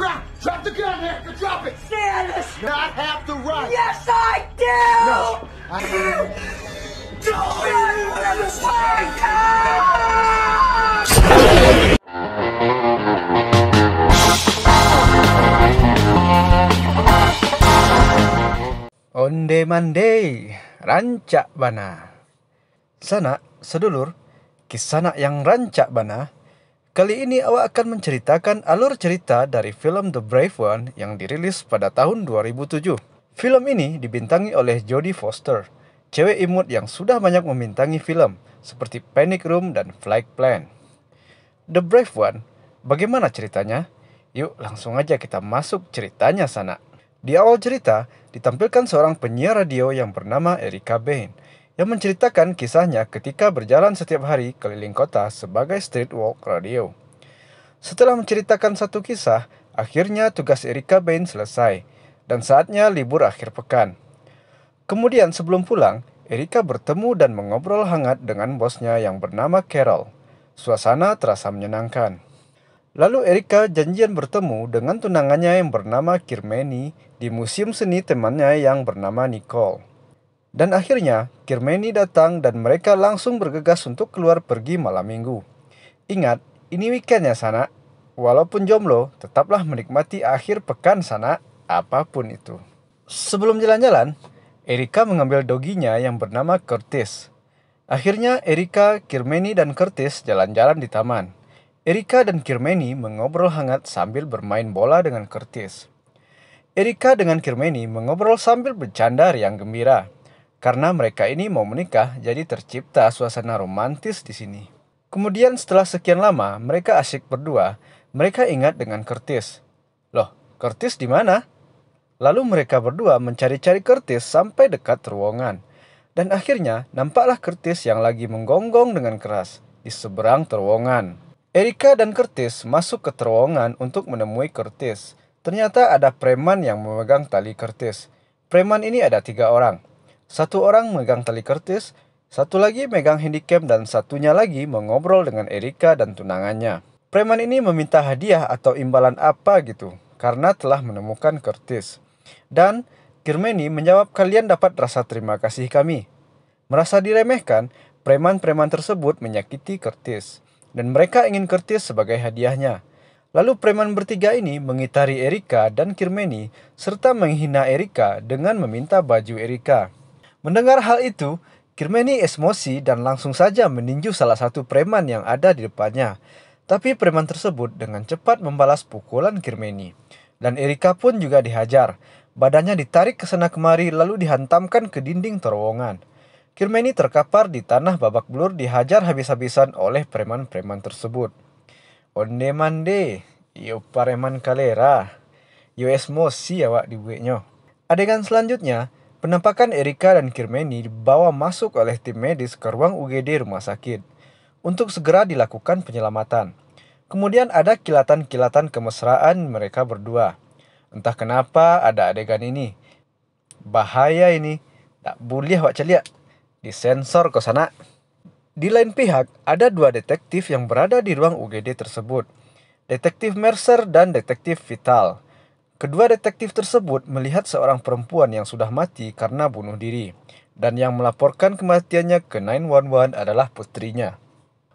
Now, drop the gun, Erica, drop it! Stannis! Not have the right! Yes, I do! No! Onde mande, rancak bana. Sanak, sedulur, kisah yang rancak bana. Kali ini awak akan menceritakan alur cerita dari film The Brave One yang dirilis pada tahun 2007. Film ini dibintangi oleh Jodie Foster, cewek imut yang sudah banyak membintangi film seperti Panic Room dan Flight Plan. The Brave One, bagaimana ceritanya? Yuk langsung aja kita masuk ceritanya sana. Di awal cerita, ditampilkan seorang penyiar radio yang bernama Erica Bain, yang menceritakan kisahnya ketika berjalan setiap hari keliling kota sebagai street walk radio. Setelah menceritakan satu kisah, akhirnya tugas Erica Bain selesai, dan saatnya libur akhir pekan. Kemudian sebelum pulang, Erica bertemu dan mengobrol hangat dengan bosnya yang bernama Carol. Suasana terasa menyenangkan. Lalu Erica janjian bertemu dengan tunangannya yang bernama Kirmeny di museum seni temannya yang bernama Nicole. Dan akhirnya, Kirmeny datang dan mereka langsung bergegas untuk keluar pergi malam minggu. Ingat, ini weekend ya sana. Walaupun jomblo, tetaplah menikmati akhir pekan sana, apapun itu. Sebelum jalan-jalan, Erica mengambil doginya yang bernama Curtis. Akhirnya Erica, Kirmeny, dan Curtis jalan-jalan di taman. Erica dan Kirmeny mengobrol hangat sambil bermain bola dengan Curtis. Erica dengan Kirmeny mengobrol sambil bercanda riang gembira. Karena mereka ini mau menikah, jadi tercipta suasana romantis di sini. Kemudian setelah sekian lama, mereka asyik berdua. Mereka ingat dengan Curtis. Loh, Curtis di mana? Lalu mereka berdua mencari-cari Curtis sampai dekat terowongan. Dan akhirnya, nampaklah Curtis yang lagi menggonggong dengan keras di seberang terowongan. Erica dan Curtis masuk ke terowongan untuk menemui Curtis. Ternyata ada preman yang memegang tali Curtis. Preman ini ada 3 orang. Satu orang megang tali Curtis, satu lagi megang handycam, dan satunya lagi mengobrol dengan Erica dan tunangannya. Preman ini meminta hadiah atau imbalan apa gitu, karena telah menemukan Curtis. Dan Kirmeny menjawab, kalian dapat rasa terima kasih kami. Merasa diremehkan, preman-preman tersebut menyakiti Curtis, dan mereka ingin Curtis sebagai hadiahnya. Lalu preman bertiga ini mengitari Erica dan Kirmeny, serta menghina Erica dengan meminta baju Erica. Mendengar hal itu, Kirmeny emosi dan langsung saja meninju salah satu preman yang ada di depannya. Tapi preman tersebut dengan cepat membalas pukulan Kirmeny. Dan Erica pun juga dihajar. Badannya ditarik ke sana kemari lalu dihantamkan ke dinding terowongan. Kirmeny terkapar di tanah babak belur dihajar habis-habisan oleh preman-preman tersebut. Onde mande, yo pareman kalera. Yo emosi awak dibuatnya. Adegan selanjutnya, penampakan Erica dan Kirmeny dibawa masuk oleh tim medis ke ruang UGD rumah sakit untuk segera dilakukan penyelamatan. Kemudian ada kilatan-kilatan kemesraan mereka berdua. Entah kenapa ada adegan ini. Bahaya ini. Tak boleh awak celiak. Disensor ke sana. Di lain pihak, ada 2 detektif yang berada di ruang UGD tersebut. Detektif Mercer dan Detektif Vital. Kedua detektif tersebut melihat seorang perempuan yang sudah mati karena bunuh diri, dan yang melaporkan kematiannya ke 911 adalah putrinya.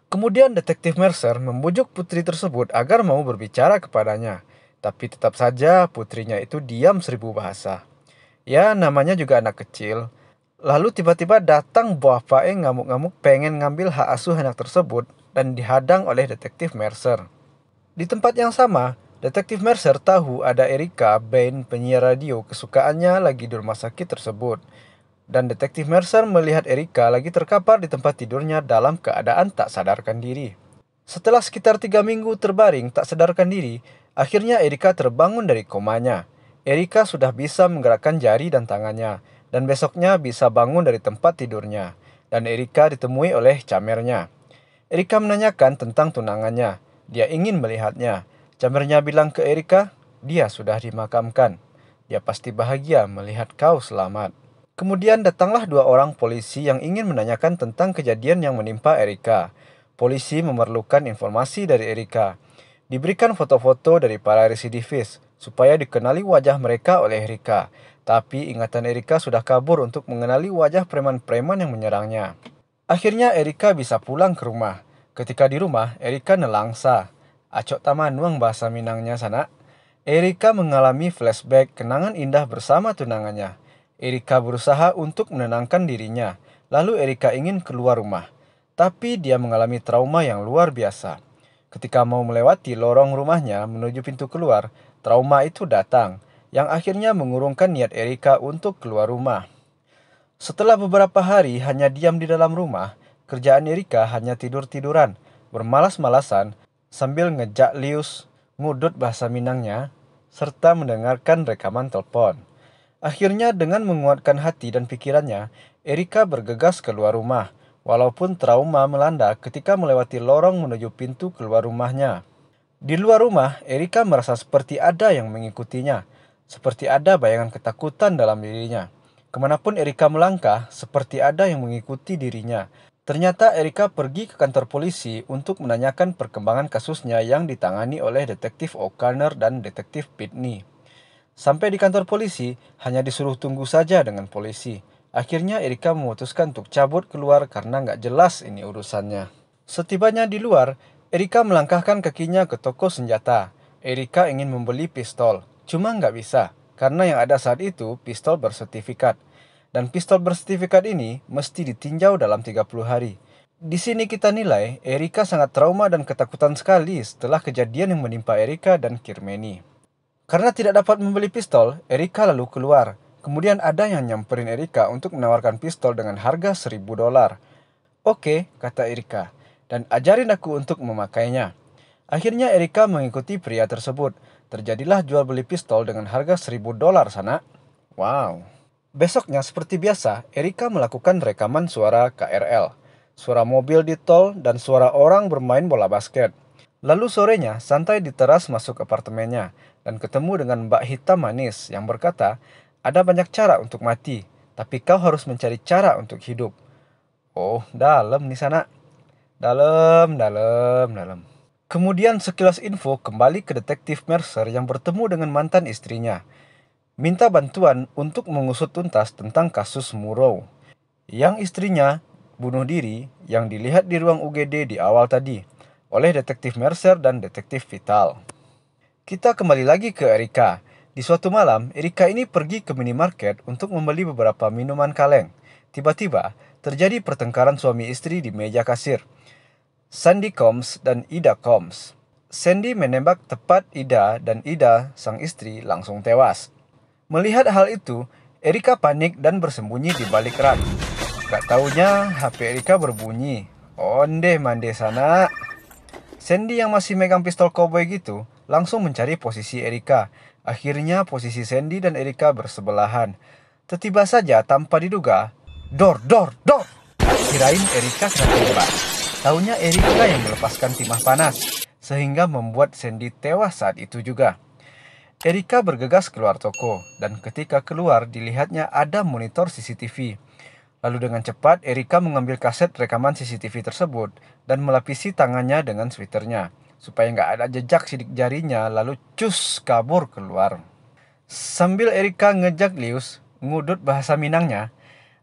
Kemudian detektif Mercer membujuk putri tersebut agar mau berbicara kepadanya, tapi tetap saja putrinya itu diam 1000 bahasa. Ya, namanya juga anak kecil. Lalu tiba-tiba datang bapaknya ngamuk-ngamuk pengen ngambil hak asuh anak tersebut dan dihadang oleh detektif Mercer. Di tempat yang sama, Detektif Mercer tahu ada Erica Bain, penyiar radio kesukaannya, lagi di rumah sakit tersebut. Dan Detektif Mercer melihat Erica lagi terkapar di tempat tidurnya dalam keadaan tak sadarkan diri. Setelah sekitar 3 minggu terbaring tak sadarkan diri, akhirnya Erica terbangun dari komanya. Erica sudah bisa menggerakkan jari dan tangannya, dan besoknya bisa bangun dari tempat tidurnya. Dan Erica ditemui oleh camernya. Erica menanyakan tentang tunangannya. Dia ingin melihatnya. Camernya bilang ke Erica, dia sudah dimakamkan. Dia pasti bahagia melihat kau selamat. Kemudian datanglah 2 orang polisi yang ingin menanyakan tentang kejadian yang menimpa Erica. Polisi memerlukan informasi dari Erica. Diberikan foto-foto dari para residivis, supaya dikenali wajah mereka oleh Erika. Tapi ingatan Erika sudah kabur untuk mengenali wajah preman-preman yang menyerangnya. Akhirnya Erika bisa pulang ke rumah. Ketika di rumah, Erika nelangsa. Acok tamanuang bahasa Minangnya sana. Erika mengalami flashback kenangan indah bersama tunangannya. Erika berusaha untuk menenangkan dirinya. Lalu Erika ingin keluar rumah. Tapi dia mengalami trauma yang luar biasa. Ketika mau melewati lorong rumahnya menuju pintu keluar, trauma itu datang, yang akhirnya mengurungkan niat Erika untuk keluar rumah. Setelah beberapa hari hanya diam di dalam rumah, kerjaan Erika hanya tidur-tiduran, bermalas-malasan, sambil ngejak lius, ngudut bahasa Minangnya, serta mendengarkan rekaman telepon. Akhirnya dengan menguatkan hati dan pikirannya, Erika bergegas keluar rumah, walaupun trauma melanda ketika melewati lorong menuju pintu keluar rumahnya. Di luar rumah, Erika merasa seperti ada yang mengikutinya, seperti ada bayangan ketakutan dalam dirinya. Kemanapun Erika melangkah, seperti ada yang mengikuti dirinya. Ternyata Erika pergi ke kantor polisi untuk menanyakan perkembangan kasusnya yang ditangani oleh Detektif O'Connor dan Detektif Pitney. Sampai di kantor polisi, hanya disuruh tunggu saja dengan polisi. Akhirnya Erika memutuskan untuk cabut keluar karena nggak jelas ini urusannya. Setibanya di luar, Erika melangkahkan kakinya ke toko senjata. Erika ingin membeli pistol, cuma nggak bisa, karena yang ada saat itu pistol bersertifikat. Dan pistol bersertifikat ini mesti ditinjau dalam 30 hari. Di sini kita nilai, Erika sangat trauma dan ketakutan sekali setelah kejadian yang menimpa Erika dan Kirmeni. Karena tidak dapat membeli pistol, Erika lalu keluar. Kemudian ada yang nyamperin Erika untuk menawarkan pistol dengan harga $1.000. Oke, kata Erika, dan ajarin aku untuk memakainya. Akhirnya Erika mengikuti pria tersebut. Terjadilah jual beli pistol dengan harga $1.000 sana. Wow. Besoknya seperti biasa, Erika melakukan rekaman suara KRL, suara mobil di tol, dan suara orang bermain bola basket. Lalu sorenya santai di teras masuk apartemennya dan ketemu dengan Mbak Hitam manis yang berkata, ada banyak cara untuk mati, tapi kau harus mencari cara untuk hidup. Oh, dalam di sana. Dalam. Kemudian sekilas info kembali ke Detektif Mercer yang bertemu dengan mantan istrinya. Minta bantuan untuk mengusut tuntas tentang kasus Murrow, yang istrinya bunuh diri yang dilihat di ruang UGD di awal tadi oleh Detektif Mercer dan Detektif Vital. Kita kembali lagi ke Erika. Di suatu malam, Erika ini pergi ke minimarket untuk membeli beberapa minuman kaleng. Tiba-tiba, terjadi pertengkaran suami istri di meja kasir. Sandy Combs dan Ida Combs. Sandy menembak tepat Ida dan Ida, sang istri, langsung tewas. Melihat hal itu, Erika panik dan bersembunyi di balik rak. Gak taunya HP Erika berbunyi. Onde mande sana. Sandy yang masih megang pistol cowboy gitu langsung mencari posisi Erika. Akhirnya posisi Sandy dan Erika bersebelahan. Tiba saja tanpa diduga, dor. Kirain Erika kena tembak. Taunya Erika yang melepaskan timah panas, sehingga membuat Sandy tewas saat itu juga. Erika bergegas keluar toko, dan ketika keluar dilihatnya ada monitor CCTV. Lalu dengan cepat Erika mengambil kaset rekaman CCTV tersebut dan melapisi tangannya dengan sweaternya, supaya nggak ada jejak sidik jarinya, lalu cus kabur keluar. Sambil Erika ngejak lius, ngudut bahasa Minangnya,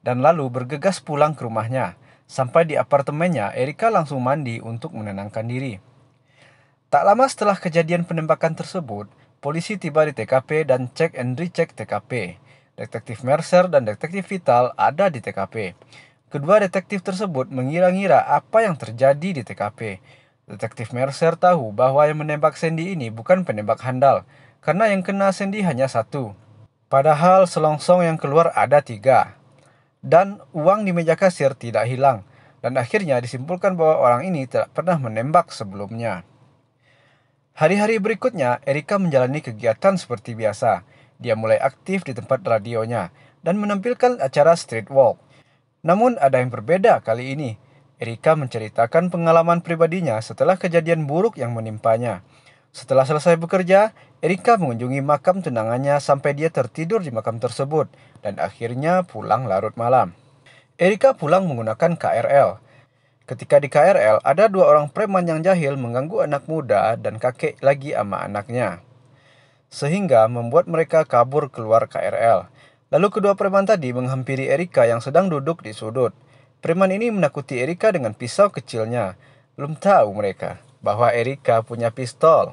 dan lalu bergegas pulang ke rumahnya. Sampai di apartemennya, Erika langsung mandi untuk menenangkan diri. Tak lama setelah kejadian penembakan tersebut, polisi tiba di TKP dan cek and recheck TKP. Detektif Mercer dan Detektif Vital ada di TKP. Kedua detektif tersebut mengira-ngira apa yang terjadi di TKP. Detektif Mercer tahu bahwa yang menembak Sandy ini bukan penembak handal, karena yang kena Sandy hanya satu. Padahal selongsong yang keluar ada 3. Dan uang di meja kasir tidak hilang. Dan akhirnya disimpulkan bahwa orang ini tidak pernah menembak sebelumnya. Hari-hari berikutnya, Erika menjalani kegiatan seperti biasa. Dia mulai aktif di tempat radionya dan menampilkan acara street walk. Namun ada yang berbeda kali ini. Erika menceritakan pengalaman pribadinya setelah kejadian buruk yang menimpanya. Setelah selesai bekerja, Erika mengunjungi makam tunangannya sampai dia tertidur di makam tersebut dan akhirnya pulang larut malam. Erika pulang menggunakan KRL. Ketika di KRL, ada 2 orang preman yang jahil mengganggu anak muda dan kakek lagi ama anaknya. sehingga membuat mereka kabur keluar KRL. Lalu kedua preman tadi menghampiri Erika yang sedang duduk di sudut. Preman ini menakuti Erika dengan pisau kecilnya. Belum tahu mereka bahwa Erika punya pistol.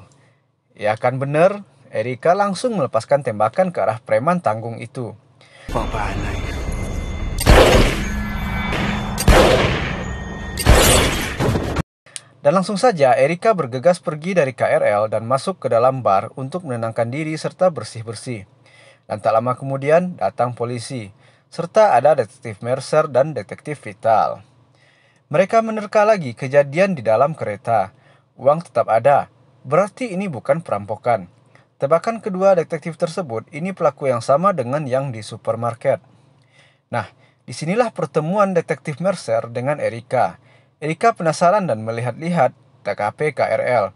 Ya kan bener, Erika langsung melepaskan tembakan ke arah preman tanggung itu. Dan langsung saja Erika bergegas pergi dari KRL dan masuk ke dalam bar untuk menenangkan diri serta bersih-bersih. Dan tak lama kemudian datang polisi, serta ada detektif Mercer dan detektif Vital. Mereka menerka lagi kejadian di dalam kereta. Uang tetap ada, berarti ini bukan perampokan. Tebakan kedua detektif tersebut ini pelaku yang sama dengan yang di supermarket. Nah, disinilah pertemuan detektif Mercer dengan Erika. Erika penasaran dan melihat-lihat TKP KRL.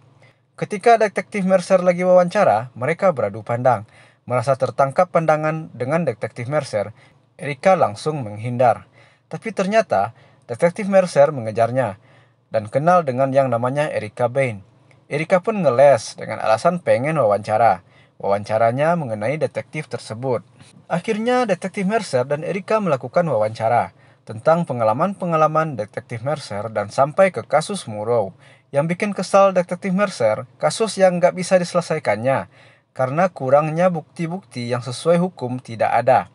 Ketika detektif Mercer lagi wawancara, mereka beradu pandang. Merasa tertangkap pandangan dengan detektif Mercer, Erika langsung menghindar. Tapi ternyata detektif Mercer mengejarnya dan kenal dengan yang namanya Erika Bain. Erika pun ngeles dengan alasan pengen wawancara. Wawancaranya mengenai detektif tersebut. Akhirnya detektif Mercer dan Erika melakukan wawancara tentang pengalaman-pengalaman detektif Mercer dan sampai ke kasus Murrow. Yang bikin kesal detektif Mercer, kasus yang nggak bisa diselesaikannya karena kurangnya bukti-bukti yang sesuai hukum tidak ada.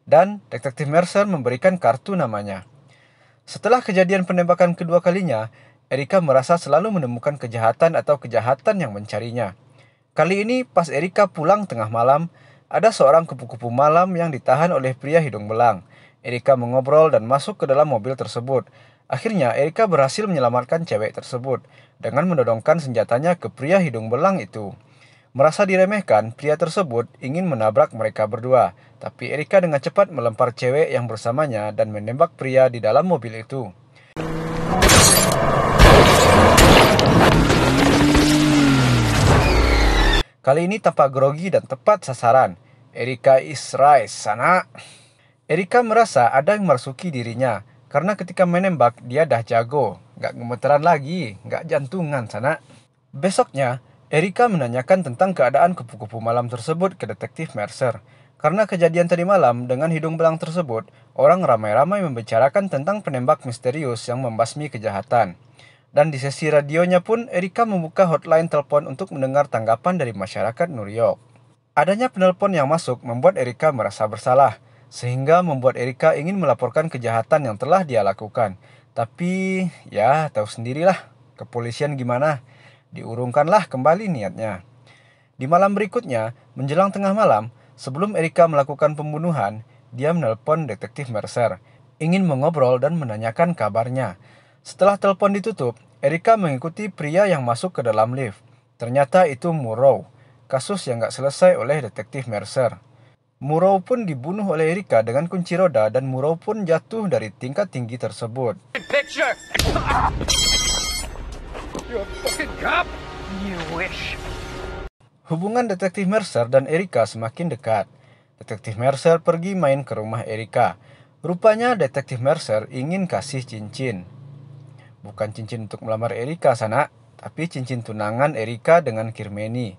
Dan detektif Mercer memberikan kartu namanya. Setelah kejadian penembakan kedua kalinya, Erika merasa selalu menemukan kejahatan atau kejahatan yang mencarinya. Kali ini pas Erika pulang tengah malam, ada seorang kupu-kupu malam yang ditahan oleh pria hidung belang. Erika mengobrol dan masuk ke dalam mobil tersebut. Akhirnya Erika berhasil menyelamatkan cewek tersebut dengan menodongkan senjatanya ke pria hidung belang itu. Merasa diremehkan, pria tersebut ingin menabrak mereka berdua. Tapi Erika dengan cepat melempar cewek yang bersamanya dan menembak pria di dalam mobil itu. Kali ini tanpa grogi dan tepat sasaran. Erika is right, sana. Erika merasa ada yang merasuki dirinya. Karena ketika menembak, dia dah jago. Gak gemeteran lagi, gak jantungan, sana. Besoknya, Erika menanyakan tentang keadaan kupu-kupu malam tersebut ke detektif Mercer. Karena kejadian tadi malam dengan hidung belang tersebut, orang ramai-ramai membicarakan tentang penembak misterius yang membasmi kejahatan. Dan di sesi radionya pun, Erika membuka hotline telepon untuk mendengar tanggapan dari masyarakat New York. Adanya penelpon yang masuk membuat Erika merasa bersalah, sehingga membuat Erika ingin melaporkan kejahatan yang telah dia lakukan. Tapi, ya tahu sendirilah, kepolisian gimana, diurungkanlah kembali niatnya. Di malam berikutnya, menjelang tengah malam, sebelum Erika melakukan pembunuhan, dia menelpon detektif Mercer, ingin mengobrol dan menanyakan kabarnya. Setelah telepon ditutup, Erika mengikuti pria yang masuk ke dalam lift. Ternyata itu Murrow, kasus yang gak selesai oleh detektif Mercer. Murrow pun dibunuh oleh Erika dengan kunci roda dan Murrow pun jatuh dari tingkat tinggi tersebut. Hubungan detektif Mercer dan Erika semakin dekat. Detektif Mercer pergi main ke rumah Erika. Rupanya detektif Mercer ingin kasih cincin. Bukan cincin untuk melamar Erika, sana, tapi cincin tunangan Erika dengan Kirmeni.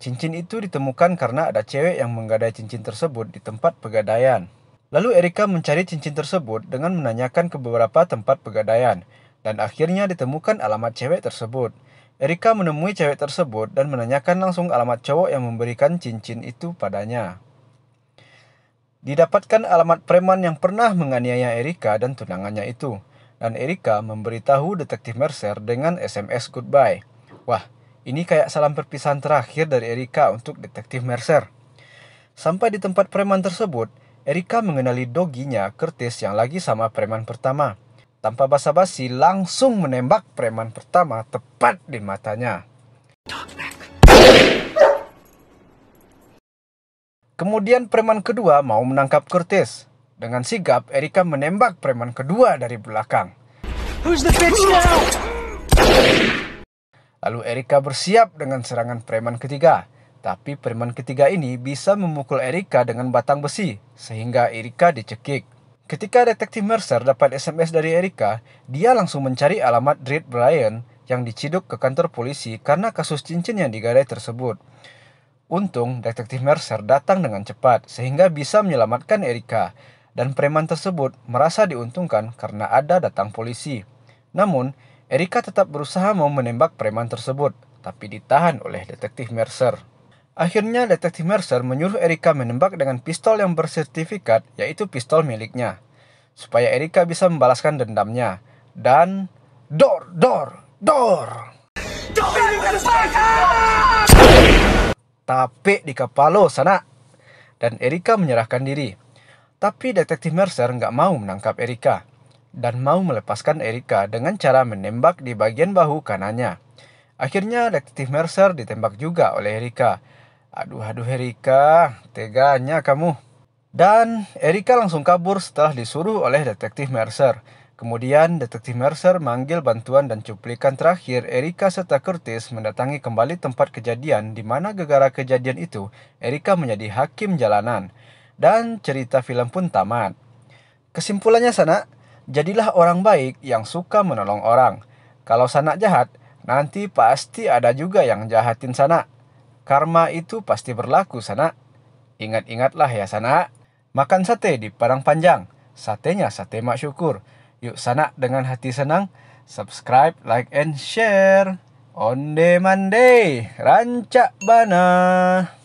Cincin itu ditemukan karena ada cewek yang menggadai cincin tersebut di tempat pegadaian. Lalu Erika mencari cincin tersebut dengan menanyakan ke beberapa tempat pegadaian. Dan akhirnya ditemukan alamat cewek tersebut. Erika menemui cewek tersebut dan menanyakan langsung alamat cowok yang memberikan cincin itu padanya. Didapatkan alamat preman yang pernah menganiaya Erika dan tunangannya itu. Dan Erika memberitahu detektif Mercer dengan SMS goodbye. Wah, ini kayak salam perpisahan terakhir dari Erika untuk detektif Mercer. Sampai di tempat preman tersebut, Erika mengenali doginya Curtis yang lagi sama preman pertama. Tanpa basa-basi langsung menembak preman pertama tepat di matanya. Kemudian preman kedua mau menangkap Curtis. Dengan sigap, Erika menembak preman kedua dari belakang. Who's the bitch now? Lalu Erika bersiap dengan serangan preman ketiga. Tapi preman ketiga ini bisa memukul Erika dengan batang besi, sehingga Erika dicekik. Ketika detektif Mercer dapat SMS dari Erika, dia langsung mencari alamat Dread Bryan yang diciduk ke kantor polisi karena kasus cincin yang digadai tersebut. Untung detektif Mercer datang dengan cepat sehingga bisa menyelamatkan Erika, dan preman tersebut merasa diuntungkan karena ada datang polisi. Namun, Erika tetap berusaha mau menembak preman tersebut, tapi ditahan oleh detektif Mercer. Akhirnya detektif Mercer menyuruh Erika menembak dengan pistol yang bersertifikat, yaitu pistol miliknya, supaya Erika bisa membalaskan dendamnya. Dan dor, dor, dor. Tapik di kepala sana. Dan Erika menyerahkan diri. Tapi detektif Mercer nggak mau menangkap Erika dan mau melepaskan Erika dengan cara menembak di bagian bahu kanannya. Akhirnya detektif Mercer ditembak juga oleh Erika. Aduh Erika, teganya kamu. Dan Erika langsung kabur setelah disuruh oleh detektif Mercer. Kemudian detektif Mercer manggil bantuan dan cuplikan terakhir Erika serta Curtis mendatangi kembali tempat kejadian di mana gara-gara kejadian itu Erika menjadi hakim jalanan. Dan cerita film pun tamat. Kesimpulannya Sanak, jadilah orang baik yang suka menolong orang. Kalau Sanak jahat, nanti pasti ada juga yang jahatin Sanak. Karma itu pasti berlaku Sanak. Ingat-ingatlah ya Sanak. Makan sate di Padang Panjang. Satenya sate mak syukur. Yuk Sanak dengan hati senang. Subscribe, like, and share. Onde mande, rancak bana.